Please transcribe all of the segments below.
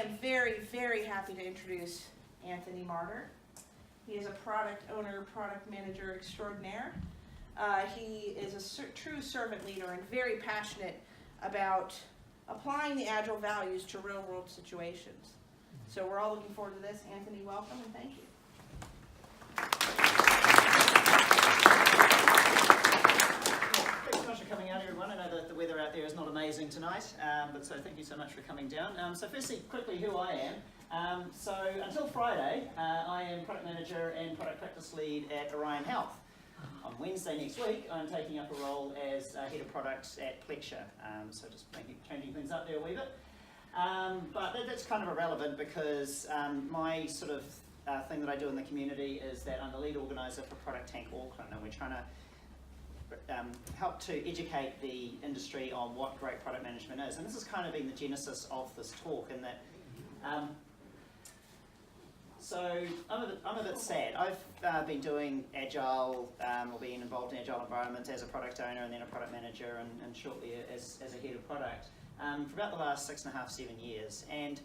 am very, very happy to introduce Anthony Marter. He is a product owner, product manager extraordinaire. He is a true servant leader and very passionate about applying the Agile values to real-world situations. So we're all looking forward to this. Anthony, welcome and thank you. Thanks so much for coming out, everyone. I know that the weather out there is not amazing tonight, but so thank you so much for coming down. So firstly, quickly, who I am. So until Friday, I am product manager and product practice lead at Orion Health. On Wednesday next week, I'm taking up a role as head of products at Plexure. So just changing things up there a wee bit. But that's kind of irrelevant because my sort of thing that I do in the community is that I'm the lead organiser for Product Tank Auckland, and we're trying to help to educate the industry on what great product management is. And this has kind of been the genesis of this talk, in that so I'm a bit sad. I've been doing Agile, or being involved in Agile environments as a product owner and then a product manager and shortly as a head of product for about the last 6.5, 7 years. And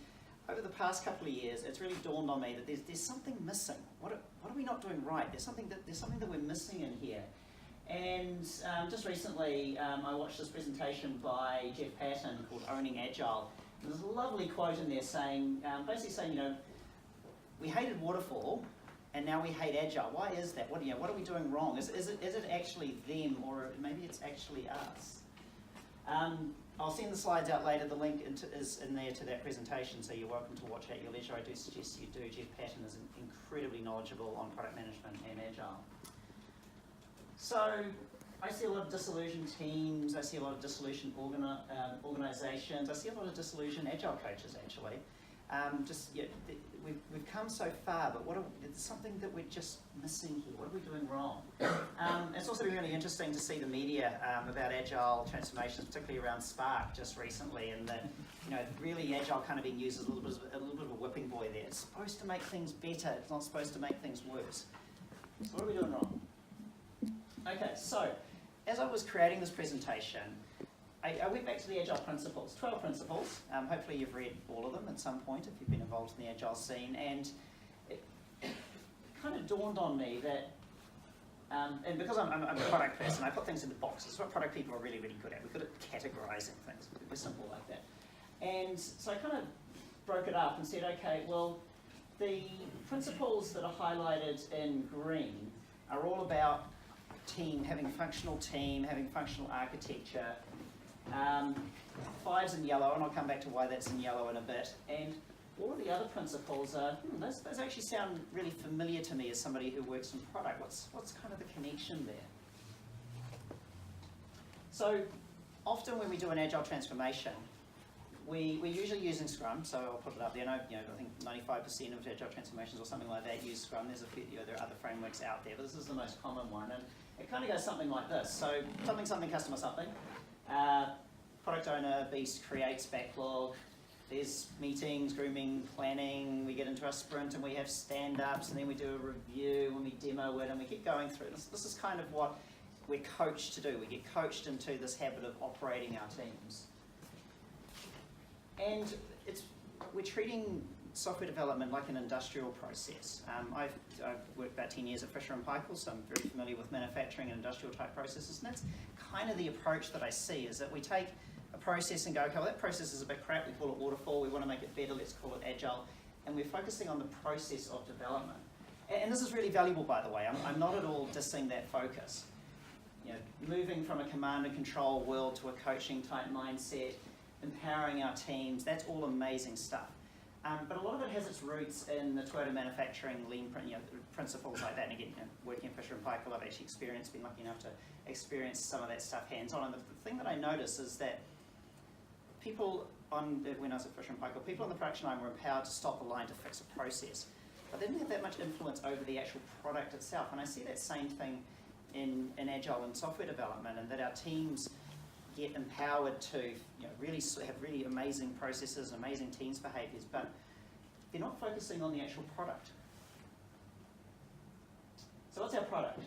over the past couple of years, it's really dawned on me that there's something missing. What are we not doing right? There's something that we're missing in here. And just recently, I watched this presentation by Jeff Patton called Owning Agile. And there's a lovely quote in there saying, basically saying, you know, we hated waterfall, and now we hate Agile. Why is that? What are we doing wrong? Is it actually them, or maybe it's actually us? I'll send the slides out later. The link is in there to that presentation, so you're welcome to watch at your leisure. I do suggest you do. Jeff Patton is incredibly knowledgeable on product management and Agile. So I see a lot of disillusioned teams. I see a lot of disillusioned organisations. I see a lot of disillusioned Agile coaches, actually. We've come so far, but there's something that we're just missing here. What are we doing wrong? It's also been really interesting to see the media about Agile transformations, particularly around Spark just recently, and that, you know, really Agile kind of being used as a little bit of a whipping boy there. It's supposed to make things better. It's not supposed to make things worse. So what are we doing wrong? Okay, so as I was creating this presentation, I went back to the Agile principles, 12 principles. Hopefully you've read all of them at some point if you've been involved in the Agile scene. And it kind of dawned on me that, and because I'm a product person, I put things into boxes. It's what product people are really, really good at. We're good at categorizing things. We're simple like that. And so I kind of broke it up and said, okay, well, the principles that are highlighted in green are all about having functional architecture. 5's in yellow, and I'll come back to why that's in yellow in a bit. And all of the other principles are, those actually sound really familiar to me as somebody who works in product. What's kind of the connection there? So often when we do an Agile transformation, we're usually using Scrum, so I'll put it up there. I think 95% of Agile transformations or something like that use Scrum. There's a few, there are other frameworks out there, but this is the most common one. And it kind of goes something like this. So something, customer something. Product owner, Beast creates backlog. There's meetings, grooming, planning. We get into our sprint and we have stand-ups, and then we do a review and we demo it and we keep going through. This is kind of what we're coached to do. We get coached into this habit of operating our teams. And we're treating software development like an industrial process. I've worked about 10 years at Fisher & Paykel, so I'm very familiar with manufacturing and industrial type processes, and that's kind of the approach that I see, is that we take a process and go, okay, well, that process is a bit crap, we call it waterfall, we want to make it better, let's call it Agile, and we're focusing on the process of development. And this is really valuable, by the way. I'm not at all dissing that focus. You know, moving from a command and control world to a coaching type mindset, empowering our teams, that's all amazing stuff. But a lot of it has its roots in the Toyota manufacturing lean principles like that. And again, working at Fisher & Paykel, I've actually been lucky enough to experience some of that stuff hands-on. And the thing that I notice is that when I was at Fisher & Paykel, people on the production line were empowered to stop the line to fix a process. But they didn't have that much influence over the actual product itself. And I see that same thing in Agile and software development, and that our teams get empowered to really have really amazing processes, amazing teams behaviours, but they're not focusing on the actual product. So what's our product?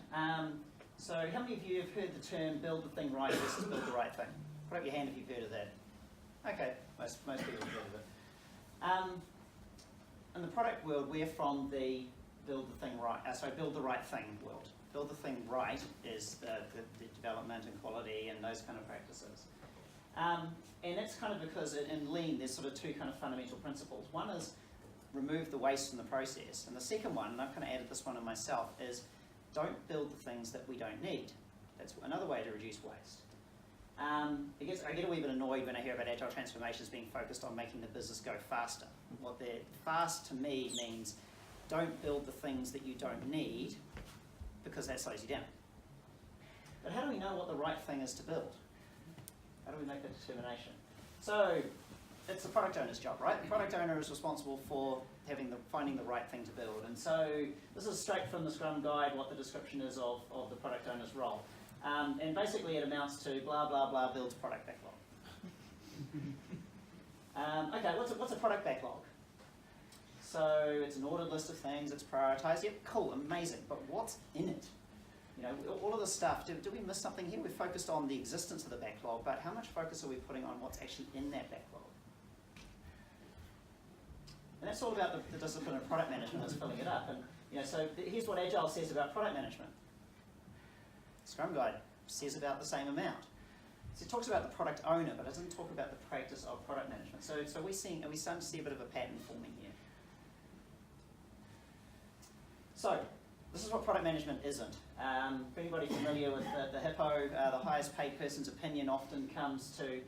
So how many of you have heard the term build the thing right versus build the right thing? Put up your hand if you've heard of that. Okay, most people have heard of it. In the product world, we're from the build the right thing world. Build the thing right is the development and quality and those kind of practices. And that's kind of because in Lean, there's sort of two kind of fundamental principles. One is remove the waste from the process. And the second one, and I've kind of added this one in myself, is don't build the things that we don't need. That's another way to reduce waste. I get a wee bit annoyed when I hear about agile transformations being focused on making the business go faster. What they're fast to me means don't build the things that you don't need, because that slows you down. But how do we know what the right thing is to build? How do we make that determination? So it's the product owner's job, right? The product owner is responsible for finding the right thing to build. And so this is straight from the Scrum Guide, what the description is of the product owner's role. And basically it amounts to blah, blah, blah, builds product backlog. Okay, what's a product backlog? So it's an ordered list of things, it's prioritized. Yep, cool, amazing. But what's in it? You know, all of this stuff, do we miss something here? We're focused on the existence of the backlog, but how much focus are we putting on what's actually in that backlog? And that's all about the discipline of product management that's filling it up. And you know, so here's what Agile says about product management. Scrum Guide says about the same amount. So it talks about the product owner, but it doesn't talk about the practice of product management. So are we starting to see a bit of a pattern forming here? So this is what product management isn't. For anybody familiar with the HIPPO, the highest paid person's opinion often comes to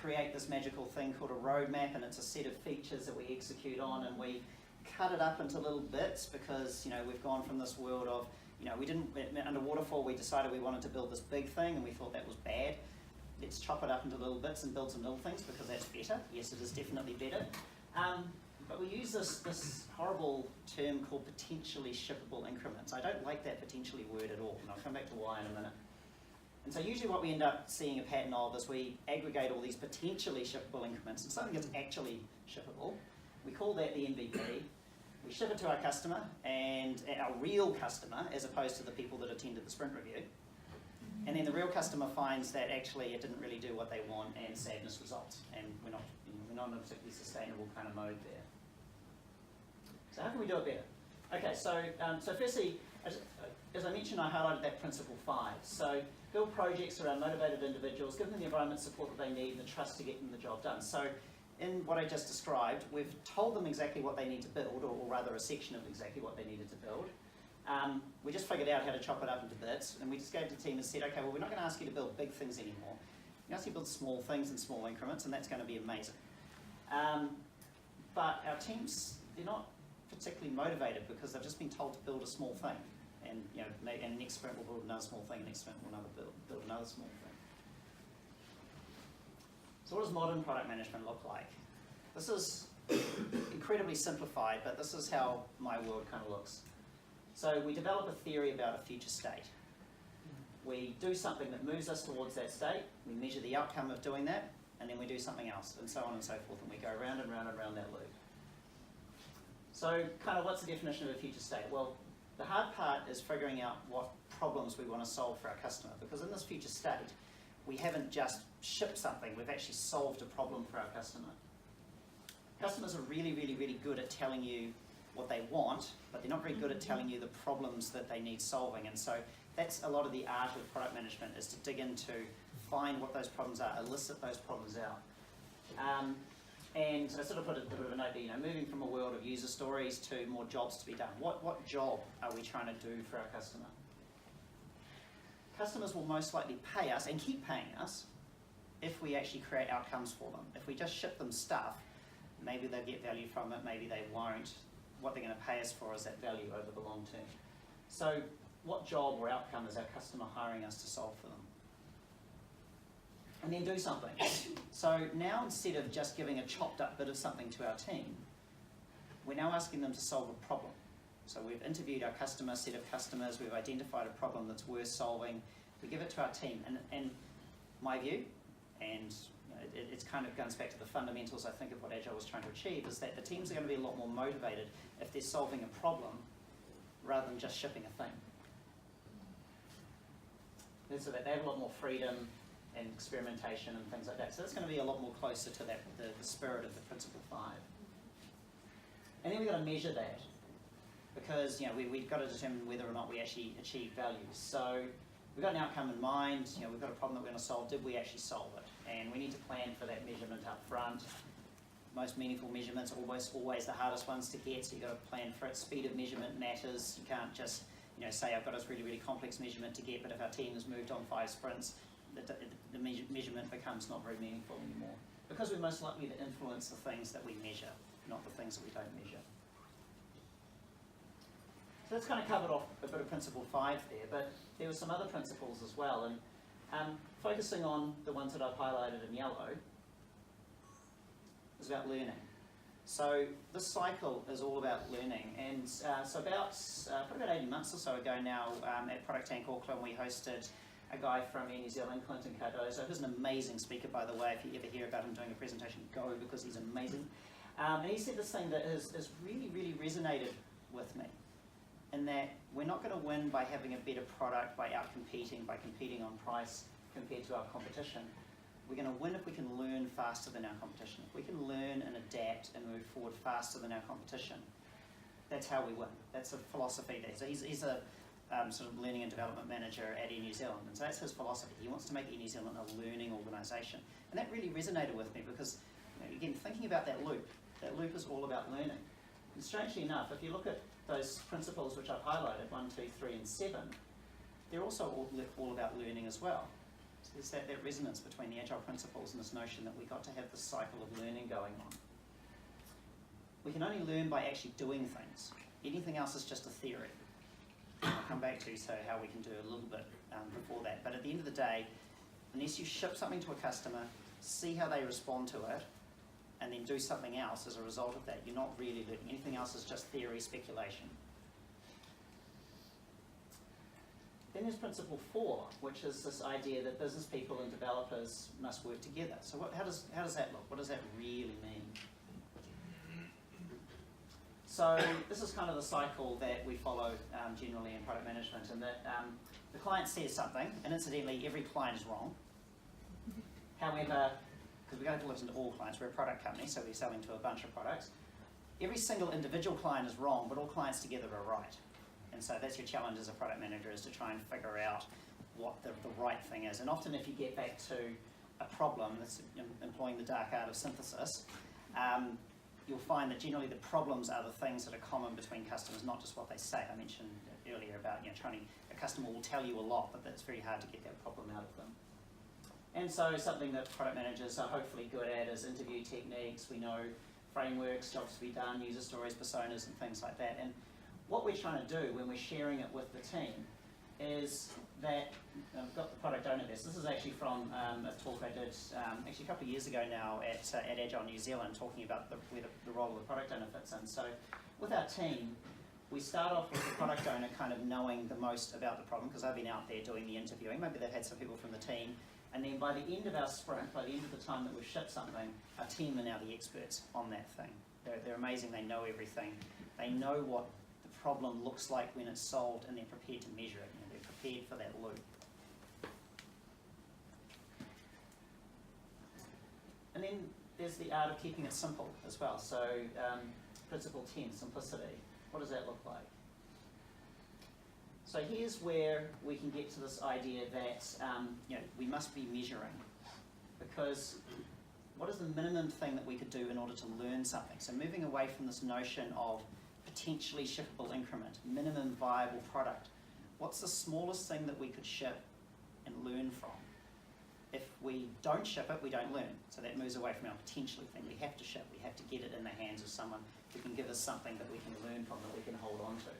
create this magical thing called a roadmap, and it's a set of features that we execute on, and we cut it up into little bits because we've gone from this world of under waterfall we decided we wanted to build this big thing and we thought that was bad. Let's chop it up into little bits and build some little things because that's better. Yes, it is definitely better. But we use this horrible term called potentially shippable increments. I don't like that potentially word at all, and I'll come back to why in a minute. And so usually what we end up seeing a pattern of is we aggregate all these potentially shippable increments and something that's actually shippable. We call that the MVP. We ship it to our customer, and our real customer, as opposed to the people that attended the sprint review. And then the real customer finds that actually it didn't really do what they want, and sadness results. And we're not in a particularly sustainable kind of mode there. So how can we do it better? Okay, so firstly, as I mentioned, I highlighted that principle 5. So build projects around motivated individuals, give them the environment support that they need and the trust to get them the job done. So in what I just described, we've told them exactly what they need to build, or rather a section of exactly what they needed to build. We just figured out how to chop it up into bits, and we just gave the team and said, okay, well, we're not going to ask you to build big things anymore. We're going to ask you to build small things in small increments, and that's going to be amazing. But our teams, they're not particularly motivated because they've just been told to build a small thing. And and the next sprint will build another small thing, and the next sprint will build another small thing. So what does modern product management look like? This is incredibly simplified, but this is how my world kind of looks. So we develop a theory about a future state. We do something that moves us towards that state, we measure the outcome of doing that, and then we do something else, and so on and so forth, and we go round and round and round that loop. So kind of what's the definition of a future state? Well, the hard part is figuring out what problems we want to solve for our customer, because in this future state, we haven't just shipped something, we've actually solved a problem for our customer. Customers are really, really, really good at telling you what they want, but they're not very good at telling you the problems that they need solving. And so that's a lot of the art of product management, is to dig into, find what those problems are, elicit those problems out. And I sort of put a bit of a note there, moving from a world of user stories to more jobs to be done. What job are we trying to do for our customer? Customers will most likely pay us, and keep paying us, if we actually create outcomes for them. If we just ship them stuff, maybe they'll get value from it, maybe they won't. What they're going to pay us for is that value over the long term. So what job or outcome is our customer hiring us to solve for them? And then do something. So now, instead of just giving a chopped up bit of something to our team, we're now asking them to solve a problem. So we've interviewed our customer, set of customers, we've identified a problem that's worth solving, we give it to our team. And my view, and it's kind of goes back to the fundamentals, I think, of what Agile was trying to achieve, is that the teams are going to be a lot more motivated if they're solving a problem rather than just shipping a thing. And so that they have a lot more freedom and experimentation and things like that. So that's going to be a lot more closer to that, the spirit of the Principle 5. then we've got to measure that, because we've got to determine whether or not we actually achieve values. So we've got an outcome in mind, we've got a problem that we're going to solve. Did we actually solve it? And we need to plan for that measurement up front. Most meaningful measurements are always the hardest ones to get, so you've got to plan for it. Speed of measurement matters. You can't just say I've got this really, really complex measurement to get, but if our team has moved on 5 sprints, the measurement becomes not very meaningful anymore. Because we're most likely to influence the things that we measure, not the things that we don't measure. So that's kind of covered off a bit of principle 5 there, but there were some other principles as well, and focusing on the ones that I've highlighted in yellow is about learning. So this cycle is all about learning, and so probably about 18 months or so ago now, at Product Tank Auckland, we hosted a guy from Air New Zealand, Clinton Cardozo, who's an amazing speaker, by the way. If you ever hear about him doing a presentation, go, because he's amazing. And he said this thing that has really, really resonated with me, in that we're not going to win by having a better product, by out-competing, by competing on price compared to our competition. We're going to win if we can learn faster than our competition. If we can learn and adapt and move forward faster than our competition, that's how we win. That's a philosophy there. So he's a sort of learning and development manager at Air New Zealand, and so that's his philosophy. He wants to make Air New Zealand a learning organisation, and that really resonated with me, because again, thinking about that loop is all about learning. And strangely enough, if you look at those principles which I've highlighted, 1, 2, 3 and 7, they're also all about learning as well. So there's that resonance between the Agile principles and this notion that we've got to have this cycle of learning going on. We can only learn by actually doing things. Anything else is just a theory. I'll come back to how we can do a little bit before that. But at the end of the day, unless you ship something to a customer, see how they respond to it, and then do something else as a result of that, you're not really learning. Anything else is just theory, speculation. Then there's principle 4, which is this idea that business people and developers must work together. So how does that look? What does that really mean? So this is kind of the cycle that we follow generally in product management, and that the client says something, and incidentally, every client is wrong. However, because we don't have to listen to all clients, we're a product company, so we're selling to a bunch of products. Every single individual client is wrong, but all clients together are right. And so that's your challenge as a product manager, is to try and figure out what the right thing is. And often if you get back to a problem, that's employing the dark art of synthesis, you'll find that generally the problems are the things that are common between customers, not just what they say. I mentioned earlier about a customer will tell you a lot, but it's very hard to get that problem out of them. And so something that product managers are hopefully good at is interview techniques. We know frameworks, jobs to be done, user stories, personas, and things like that. And what we're trying to do when we're sharing it with the team is that, I've got the product owner there. So this is actually from a talk I did actually a couple of years ago now at Agile New Zealand, talking about where the role of the product owner fits in. So with our team, we start off with the product owner kind of knowing the most about the problem, because I've been out there doing the interviewing. Maybe they've had some people from the team. And then by the end of our sprint, by the end of the time that we've shipped something, our team are now the experts on that thing. They're amazing, they know everything. They know what the problem looks like when it's solved, and they're prepared to measure it. They're prepared for that loop. And then there's the art of keeping it simple as well. So principle 10, simplicity. What does that look like? So here's where we can get to this idea that we must be measuring, because what is the minimum thing that we could do in order to learn something? So moving away from this notion of potentially shippable increment, minimum viable product. What's the smallest thing that we could ship and learn from? If we don't ship it, we don't learn. So that moves away from our potentially thing. We have to ship. We have to get it in the hands of someone who can give us something that we can learn from, that we can hold on to.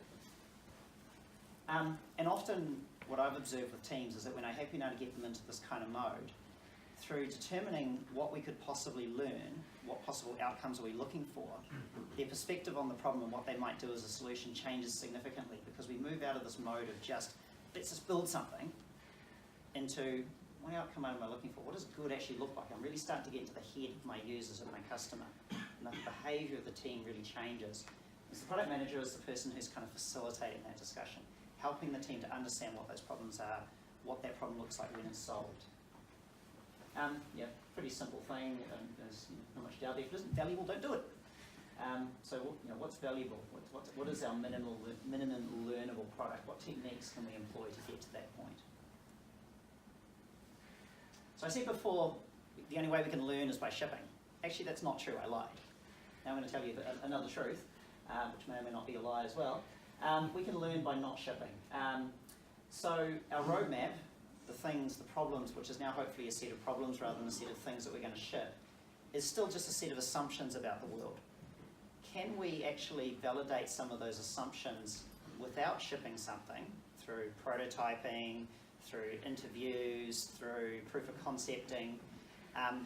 And often what I've observed with teams is that when I have been able to get them into this kind of mode, through determining what we could possibly learn, what possible outcomes are we looking for, their perspective on the problem and what they might do as a solution changes significantly, because we move out of this mode of just, let's just build something, into what outcome am I looking for? What does good actually look like? I'm really starting to get into the head of my users, of my customer, and the behaviour of the team really changes. As the product manager is the person who's kind of facilitating that discussion, helping the team to understand what those problems are, what that problem looks like when it's solved. Pretty simple thing. There's not much value. If it isn't valuable, don't do it. So what's valuable? What is our minimum learnable product? What techniques can we employ to get to that point? So I said before, the only way we can learn is by shipping. Actually, that's not true. I lied. Now I'm going to tell you another truth, which may or may not be a lie as well. We can learn by not shipping. So our roadmap, the problems, which is now hopefully a set of problems rather than a set of things that we're going to ship, is still just a set of assumptions about the world. Can we actually validate some of those assumptions without shipping something through prototyping, through interviews, through proof of concepting,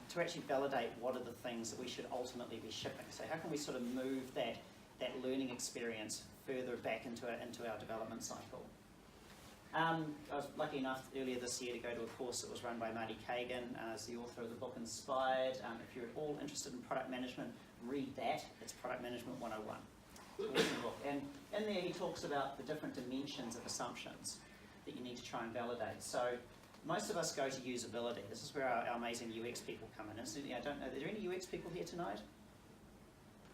to actually validate what are the things that we should ultimately be shipping? So how can we sort of move that learning experience further back into our development cycle? I was lucky enough earlier this year to go to a course that was run by Marty Kagan as the author of the book Inspired. If you're at all interested in product management, read that. It's Product Management 101. Awesome book. And in there he talks about the different dimensions of assumptions that you need to try and validate. So most of us go to usability. This is where our amazing UX people come in. Incidentally, I don't know, are there any UX people here tonight?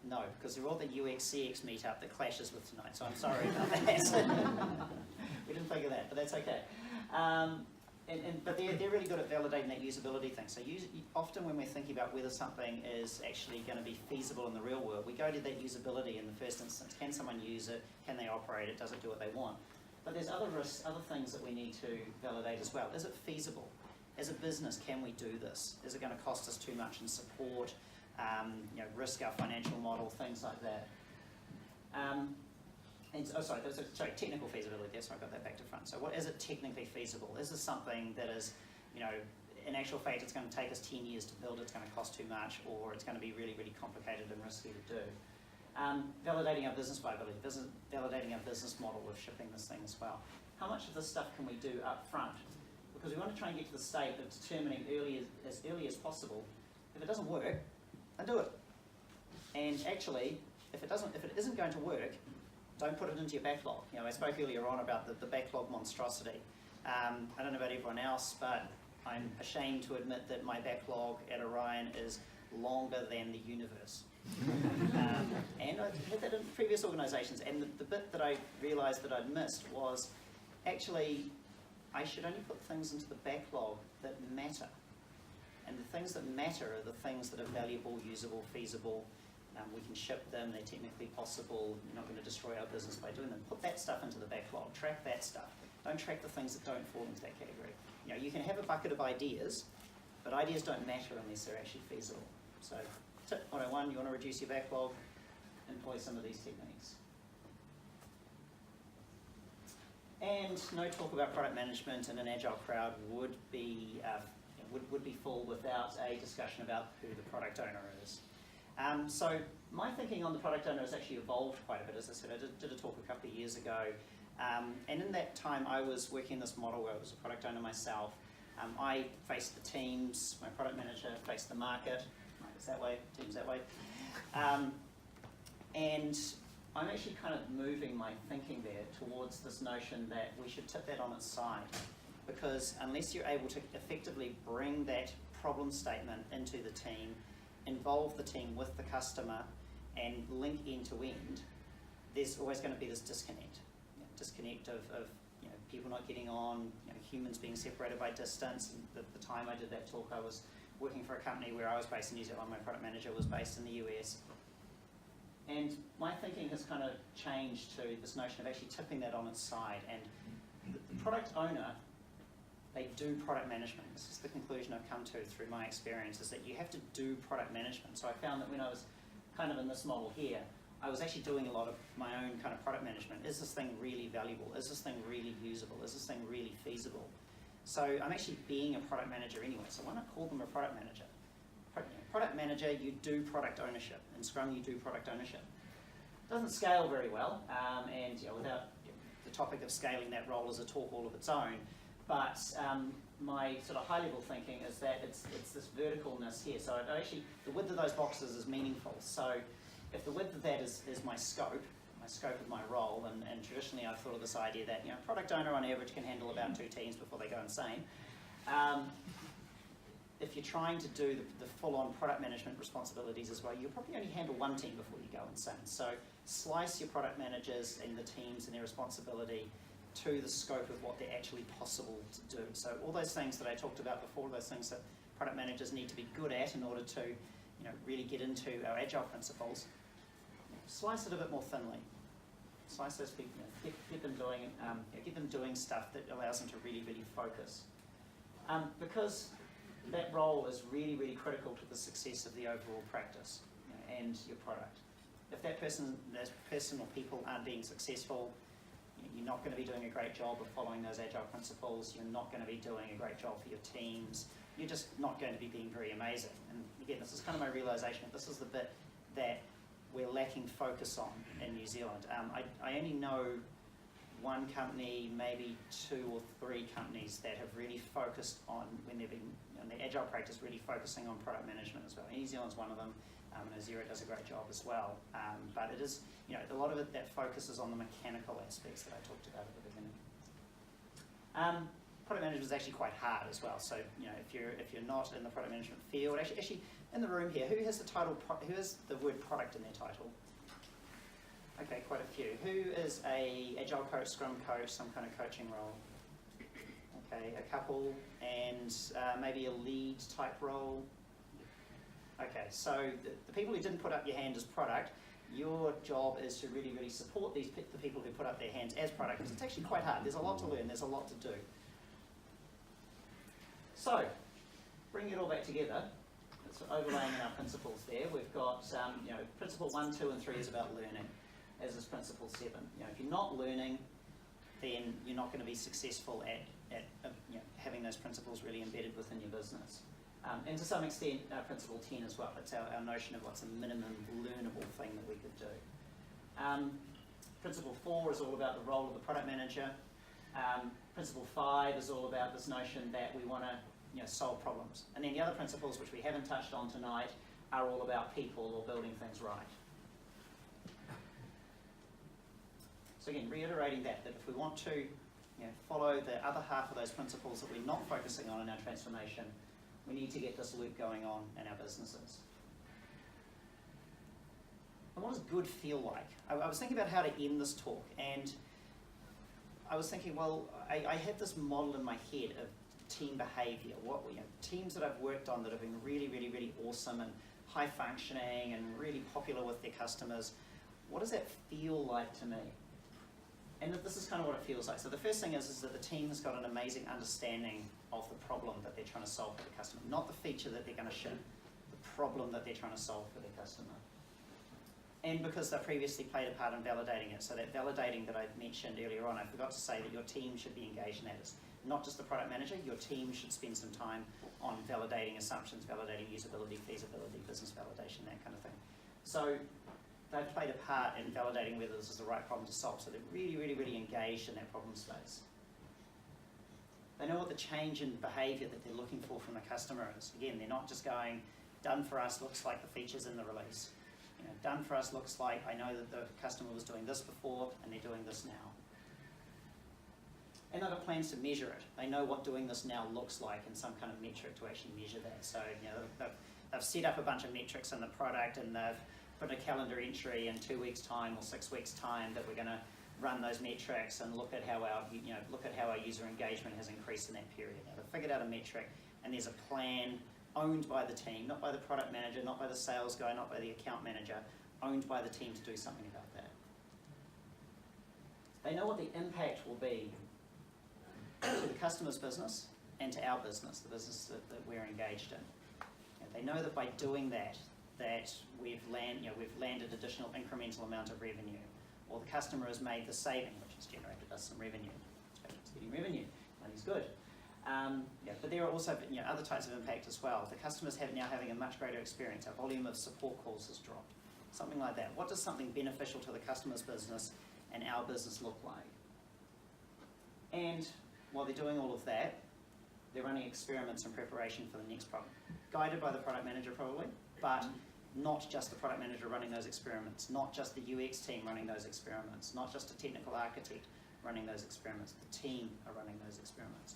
No, because they're all the UX CX meetup that clashes with tonight, so I'm sorry about that. We didn't think of that, but that's okay. But they're really good at validating that usability thing. So often when we're thinking about whether something is actually going to be feasible in the real world, we go to that usability in the first instance. Can someone use it? Can they operate it? Does it do what they want? But there's other risks, other things that we need to validate as well. Is it feasible? As a business, can we do this? Is it going to cost us too much in support? Risk our financial model, things like that. Technical feasibility. That's why I got that back to front. So, what is it technically feasible? Is this something that is, in actual fact, it's going to take us 10 years to build, it's going to cost too much, or it's going to be really, really complicated and risky to do? Validating our business viability, validating our business model with shipping this thing as well. How much of this stuff can we do up front? Because we want to try and get to the state of determining as early as possible, if it doesn't work, then do it. And actually, if it isn't going to work, don't put it into your backlog. I spoke earlier on about the backlog monstrosity. I don't know about everyone else, but I'm ashamed to admit that my backlog at Orion is longer than the universe. And I've had that in previous organisations, and the bit that I realised that I'd missed was actually I should only put things into the backlog that matter. And the things that matter are the things that are valuable, usable, feasible. We can ship them, they're technically possible, you're not going to destroy our business by doing them. Put that stuff into the backlog, track that stuff. Don't track the things that don't fall into that category. You can have a bucket of ideas, but ideas don't matter unless they're actually feasible. So tip 101, you want to reduce your backlog, employ some of these techniques. And no talk about product management in an agile crowd would be full without a discussion about who the product owner is. So my thinking on the product owner has actually evolved quite a bit. As I said, I did a talk a couple of years ago, and in that time I was working this model where I was a product owner myself. I faced the teams, my product manager faced the market. Market's that way, teams that way. And I'm actually kind of moving my thinking there towards this notion that we should tip that on its side, because unless you're able to effectively bring that problem statement into the team, involve the team with the customer, and link end to end, there's always going to be this disconnect. Disconnect of people not getting on, humans being separated by distance. And the time I did that talk, I was working for a company where I was based in New Zealand, my product manager was based in the US. And my thinking has kind of changed to this notion of actually tipping that on its side. And the product owner, they do product management. This is the conclusion I've come to through my experience, is that you have to do product management. So I found that when I was kind of in this model here, I was actually doing a lot of my own kind of product management. Is this thing really valuable? Is this thing really usable? Is this thing really feasible? So I'm actually being a product manager anyway, so why not call them a product manager? Product manager, you do product ownership. In Scrum, you do product ownership. Doesn't scale very well, and without the topic of scaling that role as a talk all of its own, but my sort of high-level thinking is that it's this verticalness here. So actually, the width of those boxes is meaningful. So if the width of that is my scope of my role, and traditionally I've thought of this idea that product owner on average can handle about 2 teams before they go insane. if you're trying to do the full-on product management responsibilities as well, you'll probably only handle one team before you go insane. So slice your product managers and the teams and their responsibility to the scope of what they're actually possible to do. So all those things that I talked about before, those things that product managers need to be good at in order to really get into our agile principles, slice it a bit more thinly. Slice those people, get them doing stuff that allows them to really, really focus. Because that role is really, really critical to the success of the overall practice and your product. If that person or people aren't being successful, you're not going to be doing a great job of following those agile principles. You're not going to be doing a great job for your teams. You're just not going to be being very amazing. And again, this is kind of my realization. This is the bit that we're lacking focus on in New Zealand. I only know one company, maybe 2 or 3 companies that have really focused on, when they've been in the agile practice, really focusing on product management as well. New Zealand's one of them. And Xero does a great job as well. But it is, a lot of it that focuses on the mechanical aspects that I talked about at the beginning. Product management is actually quite hard as well. So, if you're not in the product management field, actually in the room here, who has the title? Who has the word product in their title? Okay, quite a few. Who is a agile coach, scrum coach, some kind of coaching role? Okay, a couple, and maybe a lead type role. Okay, so the people who didn't put up your hand as product, your job is to really, really support the people who put up their hands as product, because it's actually quite hard. There's a lot to learn, there's a lot to do. So, bringing it all back together, it's overlaying in our principles there. We've got, principle 1, 2, and 3 is about learning, as is principle 7. If you're not learning, then you're not going to be successful at having those principles really embedded within your business. And to some extent, principle 10 as well. It's our notion of what's a minimum learnable thing that we could do. Principle 4 is all about the role of the product manager. Principle 5 is all about this notion that we want to solve problems. And then the other principles, which we haven't touched on tonight, are all about people or building things right. So again, reiterating that if we want to follow the other half of those principles that we're not focusing on in our transformation, we need to get this loop going on in our businesses. And what does good feel like? I was thinking about how to end this talk, and I was thinking, well, I had this model in my head of team behaviour. Teams that I've worked on that have been really, really, really awesome and high functioning and really popular with their customers. What does that feel like to me? And this is kind of what it feels like. So the first thing is that the team has got an amazing understanding of the problem that they're trying to solve for the customer, not the feature that they're going to ship, the problem that they're trying to solve for their customer. And because they previously played a part in validating it. So that validating that I mentioned earlier on, I forgot to say that your team should be engaged in that. It's not just the product manager, your team should spend some time on validating assumptions, validating usability, feasibility, business validation, that kind of thing. So they've played a part in validating whether this is the right problem to solve. So they're really, really, really engaged in that problem space. They know what the change in behaviour that they're looking for from the customer is. Again, they're not just going, done for us looks like the features in the release. Done for us looks like I know that the customer was doing this before and they're doing this now. And they've got plans to measure it. They know what doing this now looks like in some kind of metric to actually measure that. So they've set up a bunch of metrics in the product, and they've put a calendar entry in 2 weeks' time or 6 weeks' time that we're going to run those metrics and look at how our user engagement has increased in that period. Now, they've figured out a metric, and there's a plan owned by the team, not by the product manager, not by the sales guy, not by the account manager, owned by the team to do something about that. They know what the impact will be to the customer's business and to our business, the business that we're engaged in. And they know that by doing that we've landed additional incremental amount of revenue, or the customer has made the saving, which has generated us some revenue. It's getting revenue, money's good. But there are also other types of impact as well. The customers now having a much greater experience. Our volume of support calls has dropped. Something like that. What does something beneficial to the customer's business and our business look like? And while they're doing all of that, they're running experiments in preparation for the next problem. Guided by the product manager probably, but not just the product manager running those experiments, not just the UX team running those experiments, not just a technical architect running those experiments. The team are running those experiments.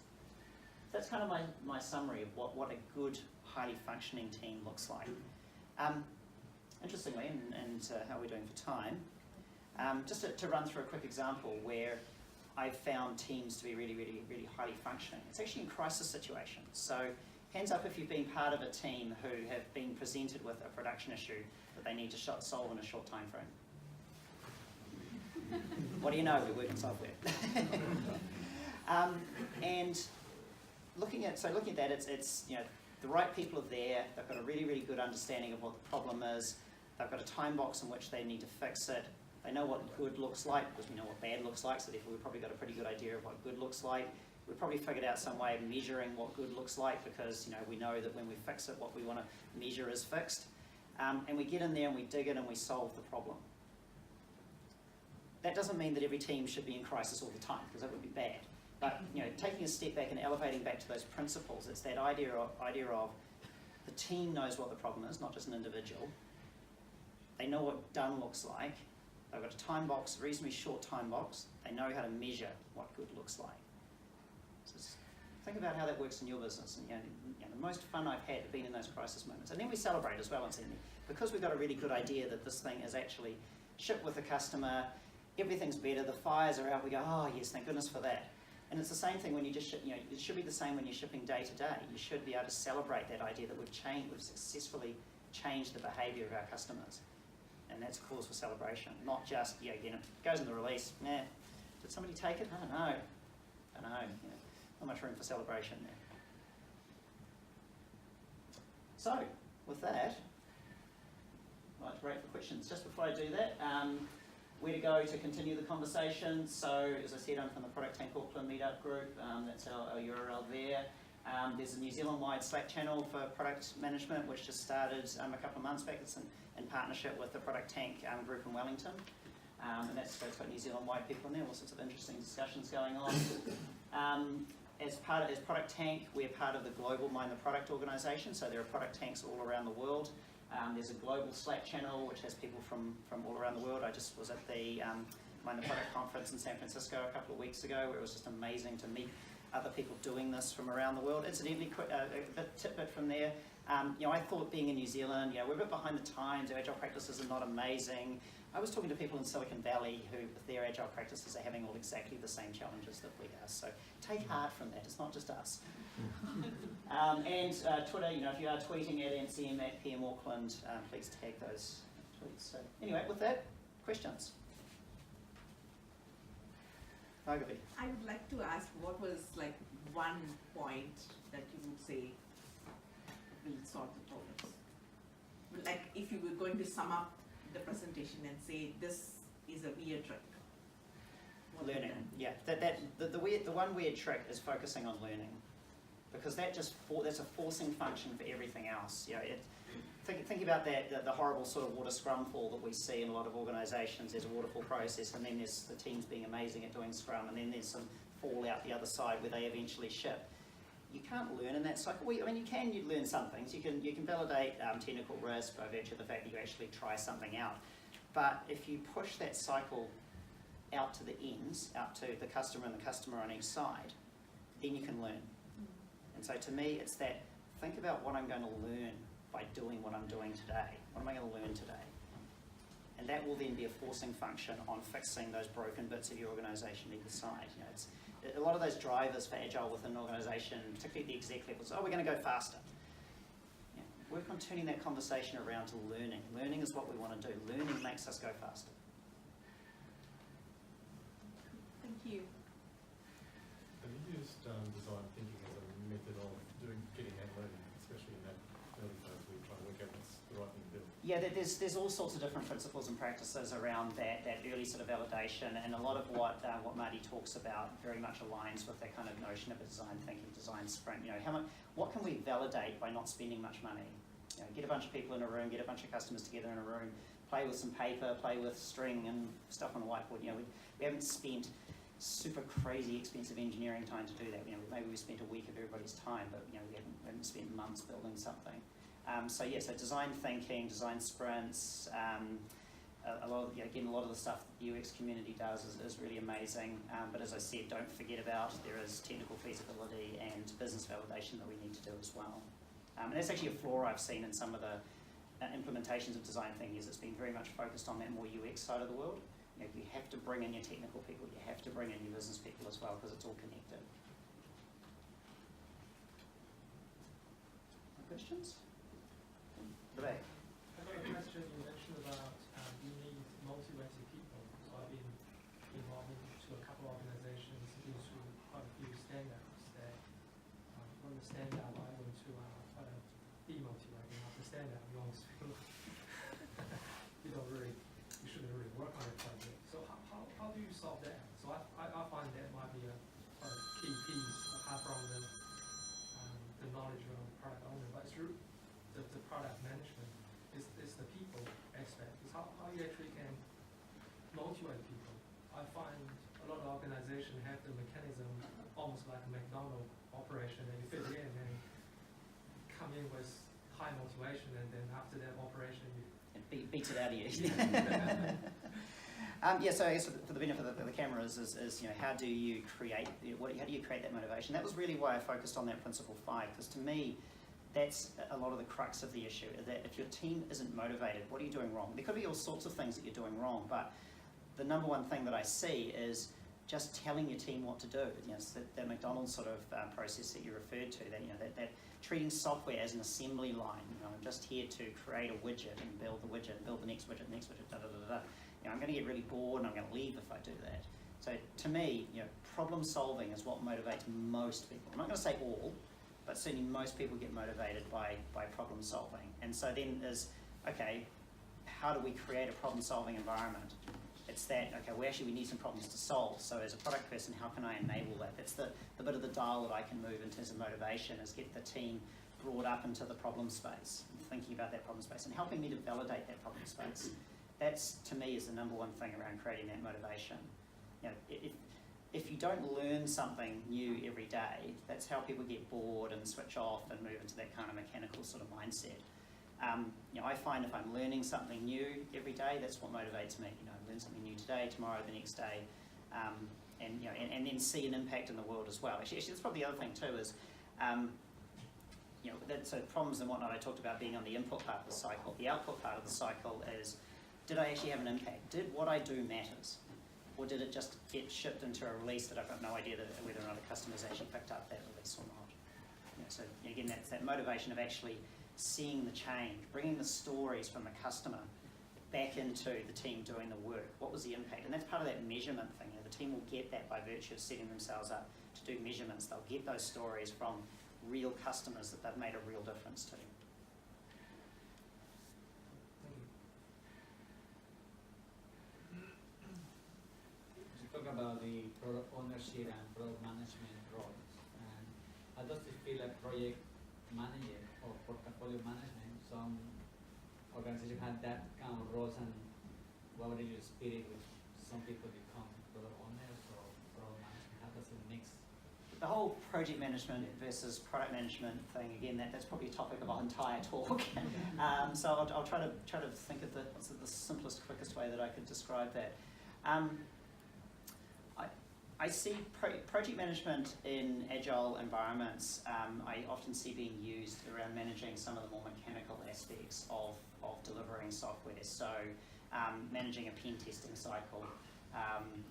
that's kind of my summary of what a good, highly functioning team looks like. Interestingly, and how we're doing for time, just to run through a quick example where I've found teams to be really, really, really highly functioning. It's actually in crisis situations. So hands up if you've been part of a team who have been presented with a production issue that they need to solve in a short time frame. What do you know? We work in software. And looking at that, it's the right people are there. They've got a really, really good understanding of what the problem is. They've got a time box in which they need to fix it. They know what good looks like because we know what bad looks like. So therefore, we've probably got a pretty good idea of what good looks like. We've probably figured out some way of measuring what good looks like because we know that when we fix it, what we want to measure is fixed. And we get in there and we dig in and we solve the problem. That doesn't mean that every team should be in crisis all the time because that would be bad. But taking a step back and elevating back to those principles, it's that idea of the team knows what the problem is, not just an individual. They know what done looks like. They've got a time box, a reasonably short time box. They know how to measure what good looks like. So think about how that works in your business. And the most fun I've had have been in those crisis moments. And then we celebrate as well and say, because we've got a really good idea that this thing is actually shipped with the customer, everything's better, the fires are out, we go, oh yes, thank goodness for that. And it's the same thing when you just ship, it should be the same when you're shipping day to day. You should be able to celebrate that idea that we've successfully changed the behaviour of our customers. And that's cause for celebration, not just, again, it goes in the release, did somebody take it? I don't know. Not much room for celebration there. So, with that, I'd like to break for questions. Just before I do that, where to go to continue the conversation. So, as I said, I'm from the Product Tank Auckland meetup group. That's our URL there. There's a New Zealand-wide Slack channel for product management, which just started a couple of months back. It's in partnership with the Product Tank group in Wellington. And that's got New Zealand-wide people in there, all sorts of interesting discussions going on. As Product Tank, we're part of the global Mind the Product organisation, so there are product tanks all around the world. There's a global Slack channel which has people from all around the world. I just was at the Mind the Product conference in San Francisco a couple of weeks ago, where it was just amazing to meet other people doing this from around the world. Incidentally, a tidbit from there. I thought being in New Zealand, we're a bit behind the times. Our agile practices are not amazing. I was talking to people in Silicon Valley who, with their agile practices, are having all exactly the same challenges that we are. So take heart from that. It's not just us. And Twitter, if you are tweeting at NCM at PM Auckland, please tag those tweets. So anyway, with that, questions? Margaret. I would like to ask, what was one point that you would say will solve the problems? If you were going to sum up the presentation and say this is a weird trick. Learning, yeah. The one weird trick is focusing on learning, because that's a forcing function for everything else. Think about that, the horrible sort of water scrum fall that we see in a lot of organisations. There's a waterfall process, and then there's the teams being amazing at doing scrum, and then there's some fall out the other side where they eventually ship. You can't learn in that cycle. You learn some things. You can validate technical risk by virtue of the fact that you actually try something out. But if you push that cycle out to the ends, out to the customer and the customer on each side, then you can learn. And so to me, it's that, think about what I'm going to learn by doing what I'm doing today. What am I going to learn today? And that will then be a forcing function on fixing those broken bits of your organisation either side. It's a lot of those drivers for Agile within an organisation, particularly at the exec levels, we're going to go faster. Work on turning that conversation around to learning. Learning is what we want to do. Learning makes us go faster. Thank you. Have you used design thinking as a method of getting that learning, especially in that early phase where you try to work out what's the right thing to do? Yeah, there's all sorts of different principles and practices around that early sort of validation, and a lot of what Marty talks about very much aligns with that kind of notion of a design thinking, design sprint. What can we validate by not spending much money? Get a bunch of people in a room, get a bunch of customers together in a room, play with some paper, play with string and stuff on a whiteboard. We haven't spent super crazy expensive engineering time to do that. Maybe we spent a week of everybody's time, but we haven't spent months building something. So design thinking, design sprints, a lot of, again, a lot of the stuff the UX community does is really amazing, but as I said, don't forget about there is technical feasibility and business validation that we need to do as well. And that's actually a flaw I've seen in some of the implementations of design thinking, is it's been very much focused on that more UX side of the world. You know, you have to bring in your technical people, you have to bring in your business people as well, because it's all connected. Questions? The back. I've got a question. You mentioned about you need motivated people. So I've been involved into a couple of organizations, been through quite a few stand-ups that when the stand-up I went to quite a demotivating after stand-up. You almost feel you shouldn't really work on a project. So how do you solve that? So I find that might be quite a key piece apart from the knowledge of the product owner, but it's through the product management. It's the people aspect. It's how you actually can motivate people. I find a lot of organizations have the mechanism almost like a McDonald's operation, that you fit in and come in with high motivation, and then after that operation you It beats it out of you. Yeah, so I guess for the benefit of the cameras is you know, how do you create that motivation? That was really why I focused on that principle 5, because to me, that's a lot of the crux of the issue, that if your team isn't motivated, what are you doing wrong? There could be all sorts of things that you're doing wrong, but the number one thing that I see is just telling your team what to do. You know, it's that McDonald's sort of process that you referred to, that, you know, that treating software as an assembly line. You know, I'm just here to create a widget and build the widget, and build the next widget, da da da da. You know, I'm going to get really bored and I'm going to leave if I do that. So to me, you know, problem solving is what motivates most people. I'm not going to say all, but certainly most people get motivated by problem solving. And so then is, okay, how do we create a problem solving environment? It's that, okay, we need some problems to solve. So as a product person, how can I enable that? That's the bit of the dial that I can move in terms of motivation, is get the team brought up into the problem space, and thinking about that problem space and helping me to validate that problem space. That's, to me, is the number one thing around creating that motivation. You know, if you don't learn something new every day, that's how people get bored and switch off and move into that kind of mechanical sort of mindset. You know, I find if I'm learning something new every day, that's what motivates me. You know, learn something new today, tomorrow, the next day, and you know, and then see an impact in the world as well. Actually, that's probably the other thing too. Is you know, so problems and whatnot I talked about being on the input part of the cycle. The output part of the cycle is, did I actually have an impact? Did what I do matters? Or did it just get shipped into a release that I've got no idea whether or not a customer's actually picked up that release or not? You know, so again, that's that motivation of actually seeing the change, bringing the stories from the customer back into the team doing the work. What was the impact? And that's part of that measurement thing. You know, the team will get that by virtue of setting themselves up to do measurements. They'll get those stories from real customers that they've made a real difference to. You talk about the product ownership and product management roles, and how does it feel like project manager or portfolio management? Some organizations have that kind of roles, and what would you spirit with some people become product owners or product management? How does it mix? The whole project management versus product management thing, again, that's probably a topic of our entire talk. So I'll try to think of the simplest, quickest way that I could describe that. I see project management in agile environments, I often see being used around managing some of the more mechanical aspects of delivering software. So managing a pen testing cycle,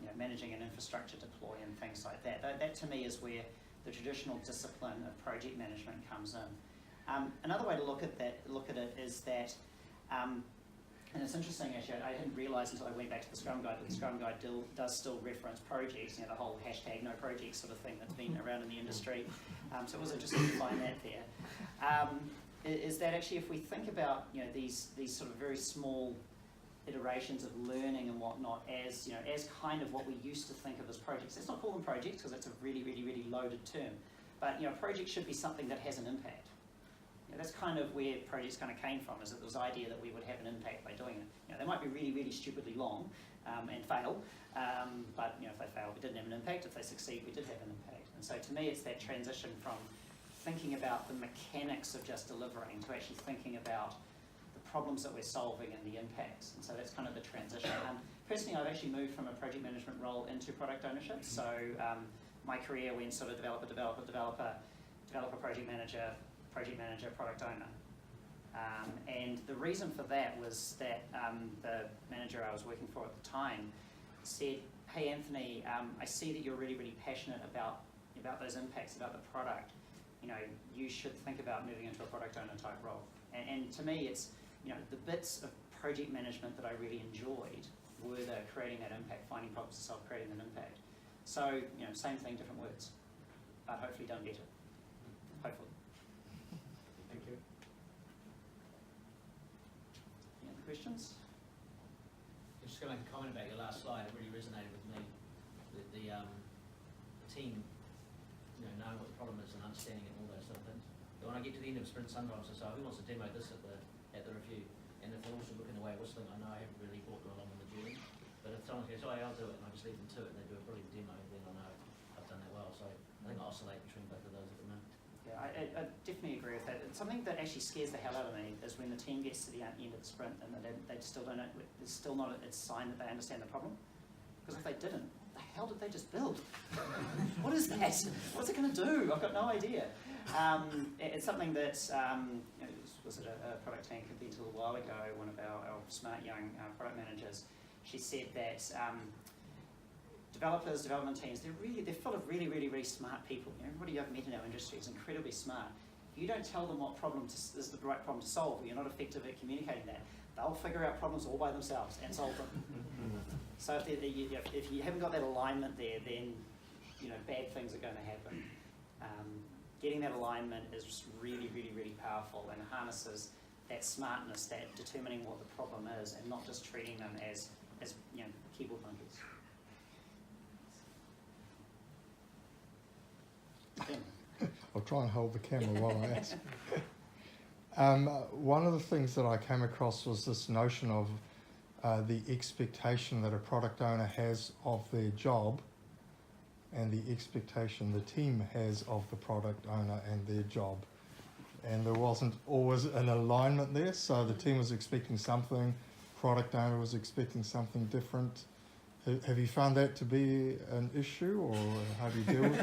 you know, managing an infrastructure deploy and things like that. That to me is where the traditional discipline of project management comes in. Another way to look at it is that, and it's interesting actually, I didn't realise until I went back to the Scrum Guide that the Scrum Guide does still reference projects, you know, the whole hashtag no projects sort of thing that's been around in the industry. So it was interesting to find that there. Is that actually if we think about, you know, these sort of very small iterations of learning and whatnot as, you know, as kind of what we used to think of as projects. Let's not call them projects because that's a really, really, really loaded term. But, you know, a project should be something that has an impact. You know, that's kind of where projects kind of came from, is that there was the idea that we would have an impact by doing it. You know, they might be really, really stupidly long and fail, but, you know, if they fail, we didn't have an impact. If they succeed, we did have an impact. And so to me, it's that transition from thinking about the mechanics of just delivering to actually thinking about the problems that we're solving and the impacts. And so that's kind of the transition. Personally, I've actually moved from a project management role into product ownership. So my career went sort of developer, project manager, product owner. And the reason for that was that the manager I was working for at the time said, hey Anthony, I see that you're really, really passionate about those impacts, about the product. You know, you should think about moving into a product owner type role. And to me, it's, you know, the bits of project management that I really enjoyed were the creating that impact, finding problems to solve, creating an impact. So, you know, same thing, different words, but hopefully done better. Hopefully. Thank you. Any other questions? I'm just going to make a comment about your last slide. It really resonated with me. The team, you know, knowing what the problem is and understanding it and all those sort of things. But when I get to the end of sprint, sometimes I say, who wants to demo this at the review? And if they're also looking away whistling, I know I haven't really brought them along on the journey. But if someone goes, oh yeah, I'll do it, and I just leave them to it, and they do a brilliant demo, then I know I've done that well. So I think I oscillate between both of those at the moment. Yeah, I definitely agree with that. It's something that actually scares the hell out of me is when the team gets to the end of the sprint and they still don't know, it's still not a sign that they understand the problem. Because if they didn't, the hell did they just build? What is that? What's it going to do? I've got no idea. It's something that, you know, was it a product team convened a little while ago, one of our smart young product managers, she said that development teams, they're full of really, really, really smart people. You know, everybody I've met in our industry is incredibly smart. If you don't tell them what problem is the right problem to solve, or you're not effective at communicating that, they'll figure out problems all by themselves and solve them. So if you haven't got that alignment there, then, you know, bad things are going to happen. Getting that alignment is just really, really, really powerful and harnesses that smartness, that determining what the problem is, and not just treating them as you know, keyboard monkeys. I'll try and hold the camera while I ask. One of the things that I came across was this notion of the expectation that a product owner has of their job and the expectation the team has of the product owner and their job. And there wasn't always an alignment there, so the team was expecting something, product owner was expecting something different. Have you found that to be an issue, or how do you deal with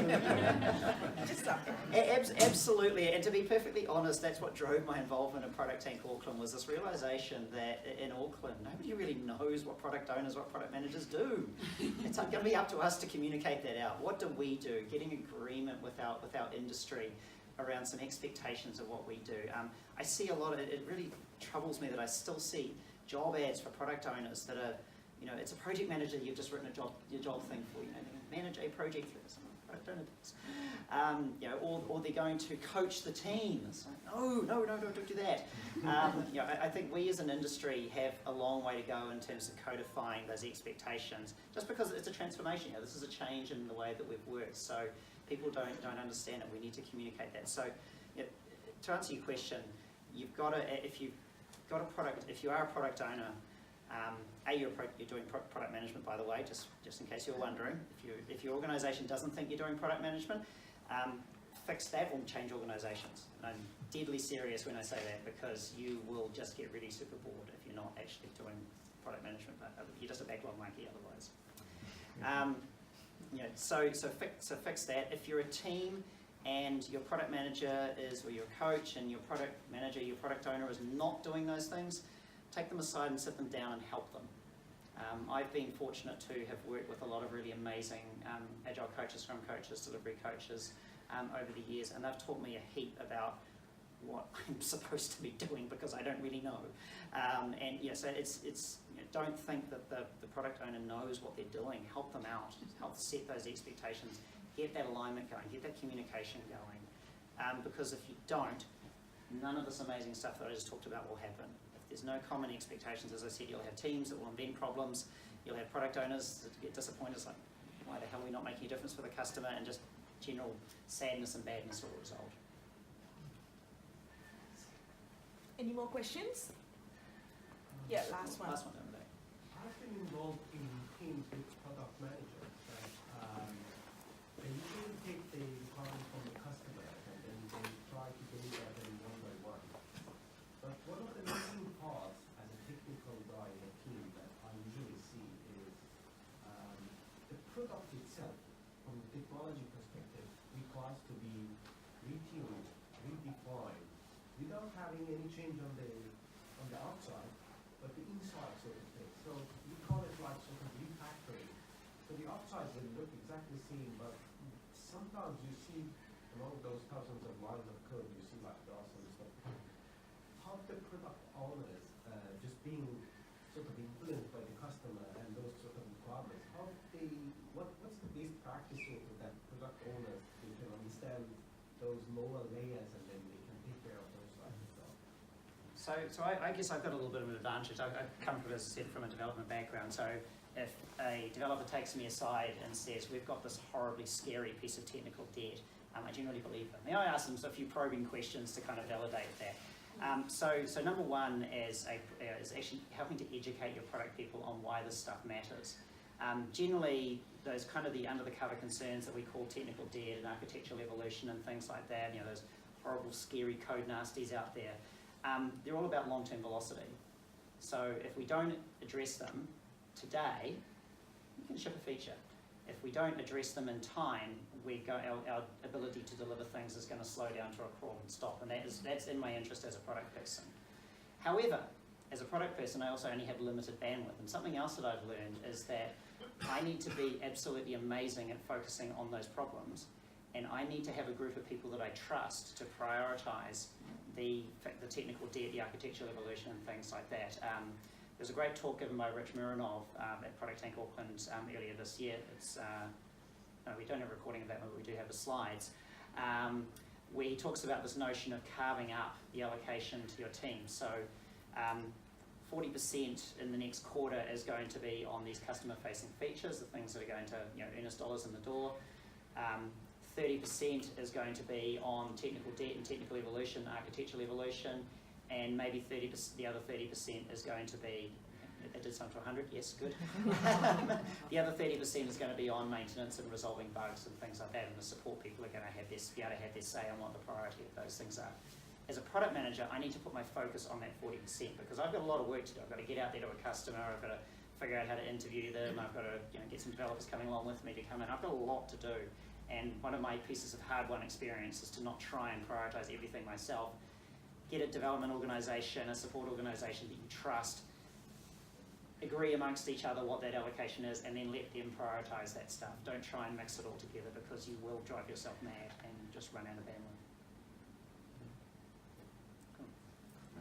it? Absolutely, and to be perfectly honest, that's what drove my involvement in Product Tank Auckland, was this realisation that in Auckland, nobody really knows what product owners, what product managers do. It's going to be up to us to communicate that out. What do we do? Getting agreement with our industry around some expectations of what we do. I see a lot of it really troubles me that I still see job ads for product owners that are, you know, it's a project manager you've just written your job thing for, you know, they can manage a project through some product owner does. You know, or they're going to coach the team. It's like, no, don't do that. You know, I think we as an industry have a long way to go in terms of codifying those expectations, just because it's a transformation. You know, this is a change in the way that we've worked, so people don't understand it. We need to communicate that. So, you know, to answer your question, you've got to, if you are a product owner, you're doing product management, by the way, just in case you're wondering. If your organisation doesn't think you're doing product management, fix that or change organisations. And I'm deadly serious when I say that, because you will just get really super bored if you're not actually doing product management. But you're just a backlog monkey otherwise. You know, so fix that. If you're a team and your product manager is, or your coach and your product manager, your product owner is not doing those things, take them aside and sit them down and help them. I've been fortunate to have worked with a lot of really amazing Agile coaches, Scrum coaches, delivery coaches over the years, and they've taught me a heap about what I'm supposed to be doing, because I don't really know. And yeah, so it's you know, don't think that the product owner knows what they're doing. Help them out, help set those expectations, get that alignment going, get that communication going. Because if you don't, none of this amazing stuff that I just talked about will happen. There's no common expectations. As I said, you'll have teams that will invent problems. You'll have product owners that get disappointed. It's like, why the hell are we not making a difference for the customer? And just general sadness and badness will result. Any more questions? Yeah, last one. Last one down the back. I've been involved in teams with product managers that they usually take the requirements from the customer and then they try to deliver them one by one. But one of the missing parts without having any change on the outside, but the inside sort of thing. So we call it like sort of refactoring. So the outside will look exactly the same, but sometimes you see among those thousands of lines of code, you see like DOS and stuff. How the product owners just being sort of influenced by the customer and those sort of requirements, how they, what's the best practice sort of that product owners, they can understand those lower layers and then they can take care of those like stuff. So I guess I've got a little bit of an advantage. I come from, as I said, from a development background. So if a developer takes me aside and says, we've got this horribly scary piece of technical debt, I generally believe them. Now I ask them a few probing questions to kind of validate that. So number one is actually helping to educate your product people on why this stuff matters. Generally, those kind of the under the cover concerns that we call technical debt and architectural evolution and things like that, you know, those horrible, scary code nasties out there, they're all about long-term velocity. So if we don't address them today, we can ship a feature. If we don't address them in time, our ability to deliver things is going to slow down to a crawl and stop, and that's in my interest as a product person. However, as a product person, I also only have limited bandwidth, and something else that I've learned is that I need to be absolutely amazing at focusing on those problems, and I need to have a group of people that I trust to prioritize the technical debt, the architectural evolution, and things like that. There's a great talk given by Rich Mironov at Product Auckland earlier this year. No, we don't have a recording of that, but we do have the slides, where he talks about this notion of carving up the allocation to your team. So 40% in the next quarter is going to be on these customer-facing features, the things that are going to earn us dollars in the door. 30% is going to be on technical debt and technical evolution, architectural evolution, and maybe the other 30% is going to be, it did sum to 100, yes, good. The other 30% is going to be on maintenance and resolving bugs and things like that, and the support people are going to be able to have their say on what the priority of those things are. As a product manager, I need to put my focus on that 40% because I've got a lot of work to do. I've got to get out there to a customer, I've got to figure out how to interview them, I've got to get some developers coming along with me to come in. I've got a lot to do, and one of my pieces of hard-won experience is to not try and prioritize everything myself. Get a development organisation, a support organisation that you trust, agree amongst each other what that allocation is, and then let them prioritise that stuff. Don't try and mix it all together because you will drive yourself mad and just run out of bandwidth.